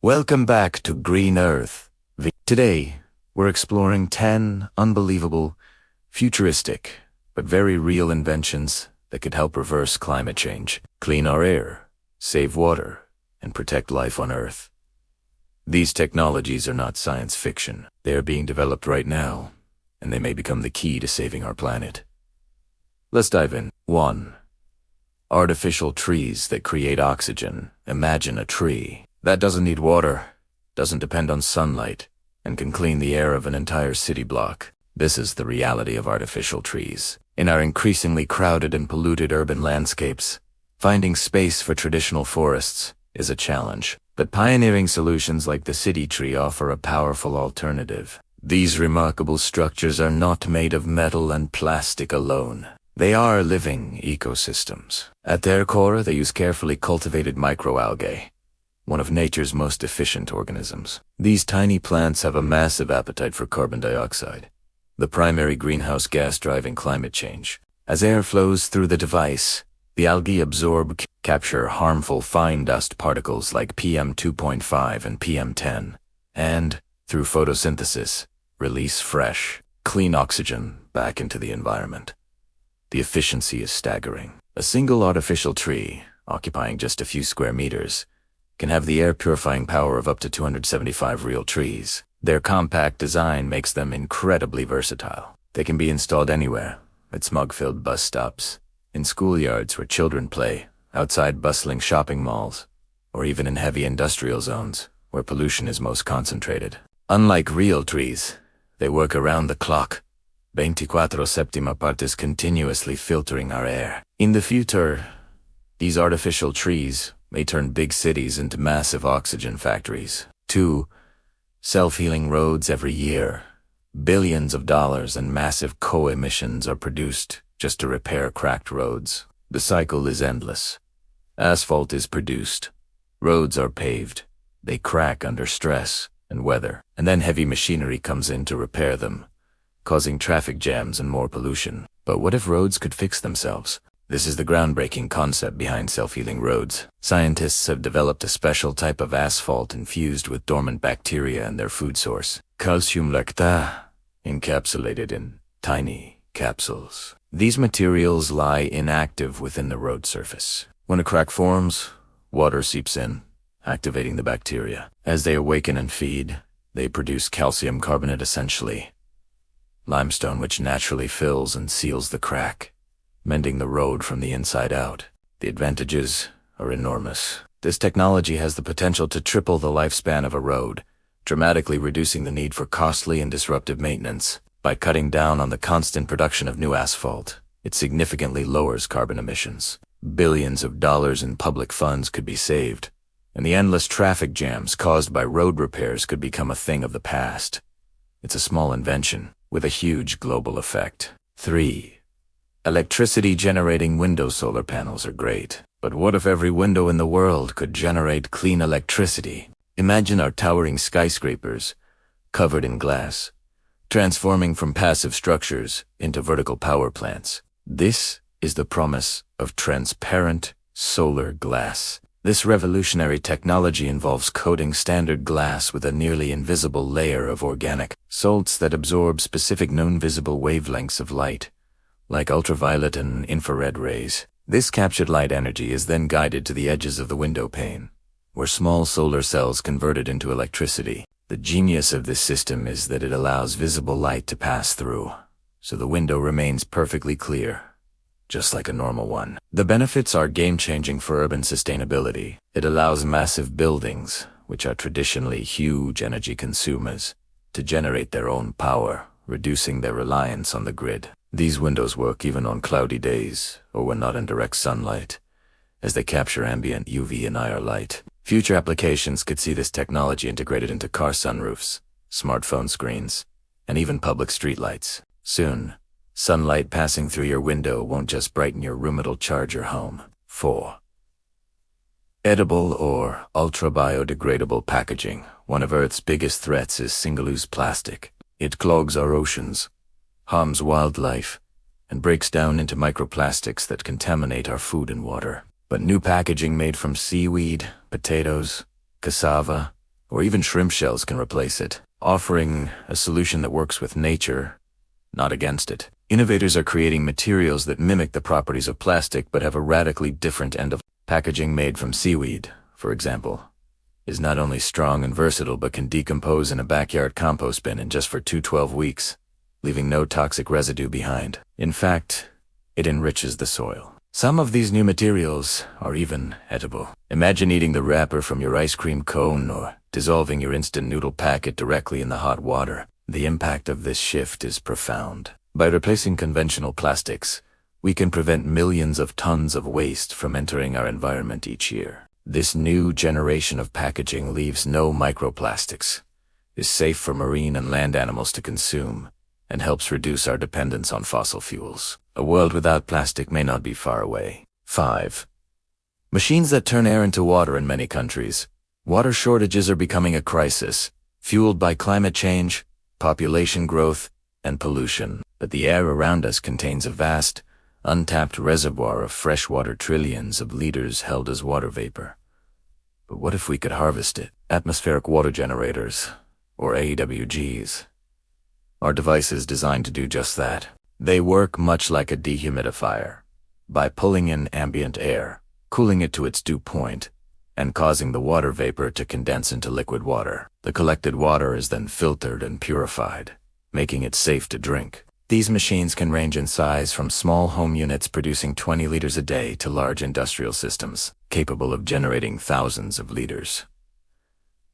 Welcome back to Green Earth. Today, we're exploring 10 unbelievable, futuristic, but very real inventions that could help reverse climate change, clean our air, save water, and protect life on Earth. These technologies are not science fiction. They are being developed right now, and they may become the key to saving our planet. Let's dive in. 1. Artificial trees that create oxygen. Imagine a tree that doesn't need water, doesn't depend on sunlight, and can clean the air of an entire city block. This is the reality of artificial trees. In our increasingly crowded and polluted urban landscapes, finding space for traditional forests is a challenge. But pioneering solutions like the city tree offer a powerful alternative. These remarkable structures are not made of metal and plastic alone. They are living ecosystems. At their core, they use carefully cultivated microalgae, one of nature's most efficient organisms. These tiny plants have a massive appetite for carbon dioxide, the primary greenhouse gas driving climate change. As air flows through the device, the algae absorb, capture harmful fine dust particles like PM2.5 and PM10, and, through photosynthesis, release fresh, clean oxygen back into the environment. The efficiency is staggering. A single artificial tree, occupying just a few square meters, can have the air-purifying power of up to 275 real trees. Their compact design makes them incredibly versatile. They can be installed anywhere, at smog-filled bus stops, in schoolyards where children play, outside bustling shopping malls, or even in heavy industrial zones, where pollution is most concentrated. Unlike real trees, they work around the clock, 24/7 partes, continuously filtering our air. In the future, these artificial trees may turn big cities into massive oxygen factories. 2. Self-healing roads every year. Billions of dollars and massive co-emissions are produced just to repair cracked roads. The cycle is endless. Asphalt is produced. Roads are paved. They crack under stress and weather, and then heavy machinery comes in to repair them, causing traffic jams and more pollution. But what if roads could fix themselves? This is the groundbreaking concept behind self-healing roads. Scientists have developed a special type of asphalt infused with dormant bacteria and their food source, calcium lactate, encapsulated in tiny capsules. These materials lie inactive within the road surface. When a crack forms, water seeps in, activating the bacteria. As they awaken and feed, they produce calcium carbonate, essentially limestone, which naturally fills and seals the crack, mending the road from the inside out. The advantages are enormous. This technology has the potential to triple the lifespan of a road, dramatically reducing the need for costly and disruptive maintenance. By cutting down on the constant production of new asphalt, it significantly lowers carbon emissions. Billions of dollars in public funds could be saved, and the endless traffic jams caused by road repairs could become a thing of the past. It's a small invention with a huge global effect. 3. Electricity-generating window solar panels are great. But what if every window in the world could generate clean electricity? Imagine our towering skyscrapers, covered in glass, transforming from passive structures into vertical power plants. This is the promise of transparent solar glass. This revolutionary technology involves coating standard glass with a nearly invisible layer of organic salts that absorb specific known visible wavelengths of light, like ultraviolet and infrared rays. This captured light energy is then guided to the edges of the window pane, where small solar cells convert it into electricity. The genius of this system is that it allows visible light to pass through, so the window remains perfectly clear, just like a normal one. The benefits are game-changing for urban sustainability. It allows massive buildings, which are traditionally huge energy consumers, to generate their own power, reducing their reliance on the grid. These windows work even on cloudy days or when not in direct sunlight, as they capture ambient UV and IR light. Future applications could see this technology integrated into car sunroofs, smartphone screens, and even public streetlights. Soon, sunlight passing through your window won't just brighten your room, it'll charge your home. 4. Edible or ultra-biodegradable packaging. One of Earth's biggest threats is single-use plastic. It clogs our oceans, harms wildlife, and breaks down into microplastics that contaminate our food and water. But new packaging made from seaweed, potatoes, cassava, or even shrimp shells can replace it, offering a solution that works with nature, not against it. Innovators are creating materials that mimic the properties of plastic but have a radically different end of packaging. Made from seaweed, for example, is not only strong and versatile but can decompose in a backyard compost bin in just 12 weeks, leaving no toxic residue behind. In fact, it enriches the soil. Some of these new materials are even edible. Imagine eating the wrapper from your ice cream cone or dissolving your instant noodle packet directly in the hot water. The impact of this shift is profound. By replacing conventional plastics, we can prevent millions of tons of waste from entering our environment each year. This new generation of packaging leaves no microplastics, is safe for marine and land animals to consume, and helps reduce our dependence on fossil fuels. A world without plastic may not be far away. 5. Machines that turn air into water. In many countries, water shortages are becoming a crisis, fueled by climate change, population growth, and pollution. But the air around us contains a vast, untapped reservoir of fresh water, trillions of liters held as water vapor. But what if we could harvest it? Atmospheric water generators, or AWGs, are devices designed to do just that. They work much like a dehumidifier, by pulling in ambient air, cooling it to its dew point, and causing the water vapor to condense into liquid water. The collected water is then filtered and purified, making it safe to drink. These machines can range in size from small home units producing 20 liters a day to large industrial systems, capable of generating thousands of liters.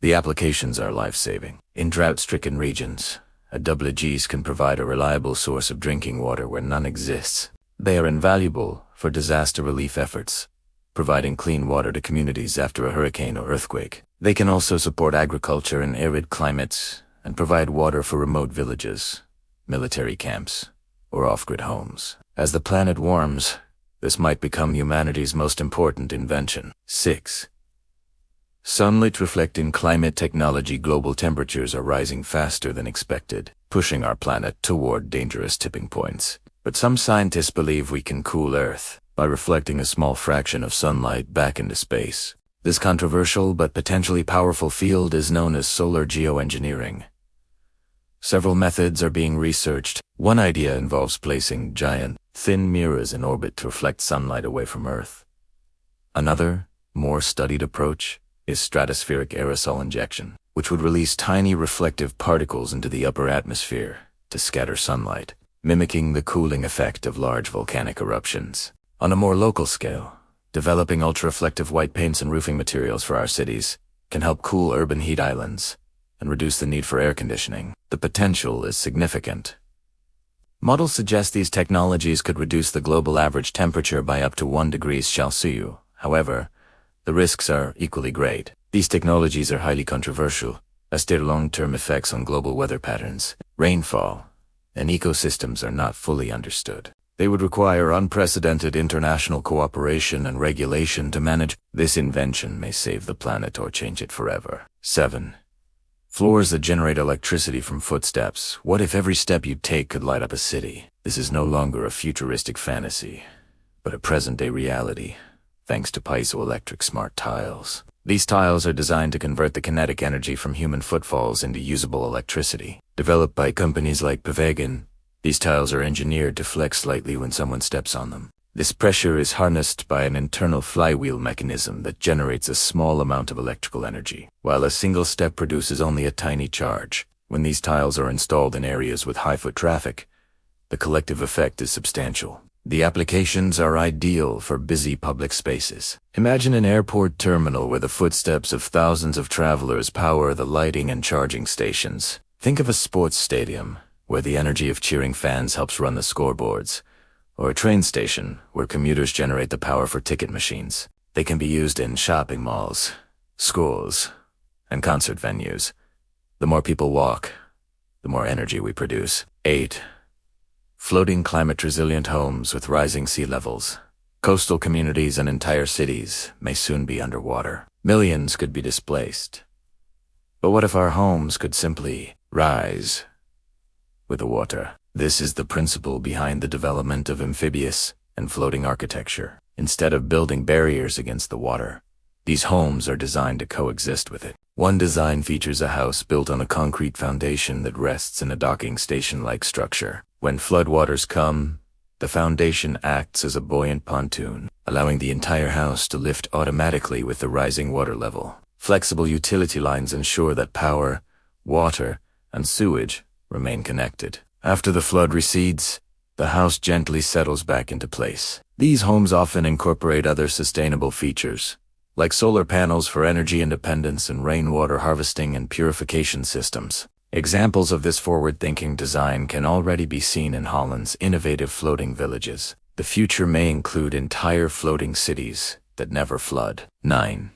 The applications are life-saving. In drought-stricken regions, AWGs can provide a reliable source of drinking water where none exists. They are invaluable for disaster relief efforts, providing clean water to communities after a hurricane or earthquake. They can also support agriculture in arid climates and provide water for remote villages, military camps, or off-grid homes. As the planet warms, this might become humanity's most important invention. 6. Sunlight reflecting climate technology. Global temperatures are rising faster than expected, pushing our planet toward dangerous tipping points. But some scientists believe we can cool Earth by reflecting a small fraction of sunlight back into space. This controversial but potentially powerful field is known as solar geoengineering. Several methods are being researched. One idea involves placing giant, thin mirrors in orbit to reflect sunlight away from Earth. Another, more studied approach is stratospheric aerosol injection, which would release tiny reflective particles into the upper atmosphere to scatter sunlight, mimicking the cooling effect of large volcanic eruptions. On a more local scale, developing ultra-reflective white paints and roofing materials for our cities can help cool urban heat islands and reduce the need for air conditioning. The potential is significant. Models suggest these technologies could reduce the global average temperature by up to 1 degree Celsius. However, the risks are equally great. These technologies are highly controversial, as their long-term effects on global weather patterns, rainfall, and ecosystems are not fully understood. They would require unprecedented international cooperation and regulation to manage. This invention may save the planet or change it forever. 7. Floors that generate electricity from footsteps. What if every step you take could light up a city? This is no longer a futuristic fantasy, but a present-day reality, thanks to piezoelectric smart tiles. These tiles are designed to convert the kinetic energy from human footfalls into usable electricity. Developed by companies like Pavagin, these tiles are engineered to flex slightly when someone steps on them. This pressure is harnessed by an internal flywheel mechanism that generates a small amount of electrical energy, while a single step produces only a tiny charge. When these tiles are installed in areas with high foot traffic, the collective effect is substantial. The applications are ideal for busy public spaces. Imagine an airport terminal where the footsteps of thousands of travelers power the lighting and charging stations. Think of a sports stadium, where the energy of cheering fans helps run the scoreboards, or a train station where commuters generate the power for ticket machines. They can be used in shopping malls, schools, and concert venues. The more people walk, the more energy we produce. 8. Floating climate-resilient homes with rising sea levels. Coastal communities and entire cities may soon be underwater. Millions could be displaced. But what if our homes could simply rise with the water? This is the principle behind the development of amphibious and floating architecture. Instead of building barriers against the water, these homes are designed to coexist with it. One design features a house built on a concrete foundation that rests in a docking station-like structure. When floodwaters come, the foundation acts as a buoyant pontoon, allowing the entire house to lift automatically with the rising water level. Flexible utility lines ensure that power, water, and sewage remain connected. After the flood recedes, the house gently settles back into place. These homes often incorporate other sustainable features, like solar panels for energy independence and rainwater harvesting and purification systems. Examples of this forward-thinking design can already be seen in Holland's innovative floating villages. The future may include entire floating cities that never flood. 9.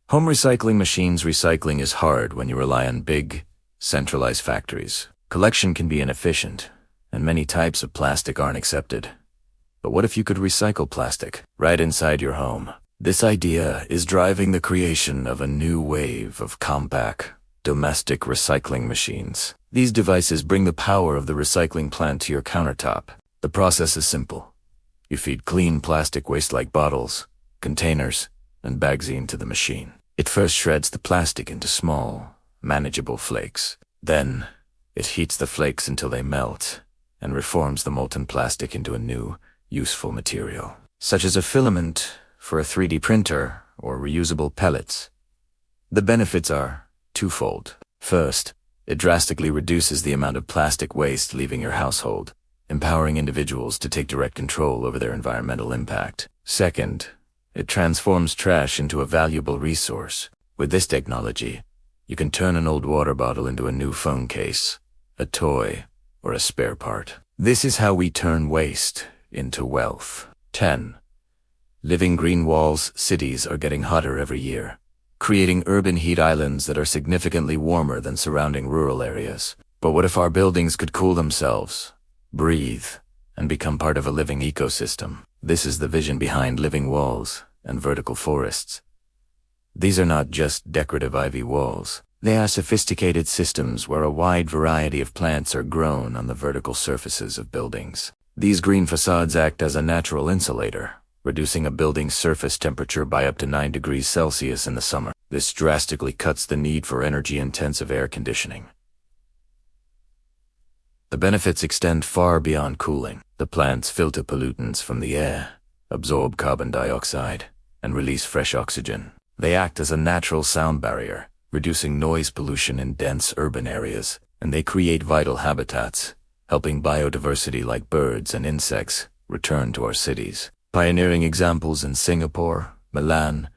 Home recycling machines. Recycling is hard when you rely on big, centralized factories. Collection can be inefficient, and many types of plastic aren't accepted. But what if you could recycle plastic right inside your home? This idea is driving the creation of a new wave of compact, domestic recycling machines. These devices bring the power of the recycling plant to your countertop. The process is simple. You feed clean plastic waste like bottles, containers, and bags into the machine. It first shreds the plastic into small, manageable flakes. Then, it heats the flakes until they melt and reforms the molten plastic into a new, useful material, such as a filament for a 3D printer or reusable pellets. The benefits are twofold. First, it drastically reduces the amount of plastic waste leaving your household, empowering individuals to take direct control over their environmental impact. Second, it transforms trash into a valuable resource. With this technology, you can turn an old water bottle into a new phone case, a toy, or a spare part. This is how we turn waste into wealth. 10. Living green walls. Cities are getting hotter every year, creating urban heat islands that are significantly warmer than surrounding rural areas. But what if our buildings could cool themselves, breathe, and become part of a living ecosystem? This is the vision behind living walls and vertical forests. These are not just decorative ivy walls. They are sophisticated systems where a wide variety of plants are grown on the vertical surfaces of buildings. These green facades act as a natural insulator, reducing a building's surface temperature by up to 9 degrees Celsius in the summer. This drastically cuts the need for energy-intensive air conditioning. The benefits extend far beyond cooling. The plants filter pollutants from the air, absorb carbon dioxide, and release fresh oxygen. They act as a natural sound barrier, reducing noise pollution in dense urban areas, and they create vital habitats, helping biodiversity like birds and insects return to our cities. Pioneering examples in Singapore, Milan,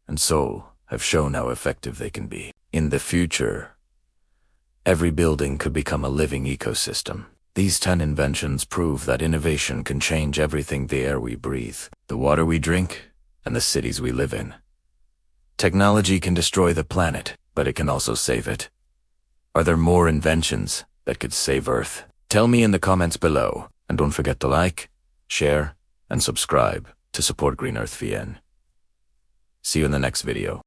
and Seoul have shown how effective they can be. In the future, every building could become a living ecosystem. These 10 inventions prove that innovation can change everything: the air we breathe, the water we drink, and the cities we live in. Technology can destroy the planet, but it can also save it. Are there more inventions that could save Earth? Tell me in the comments below, and don't forget to like, share, and subscribe to support Green Earth VN. See you in the next video.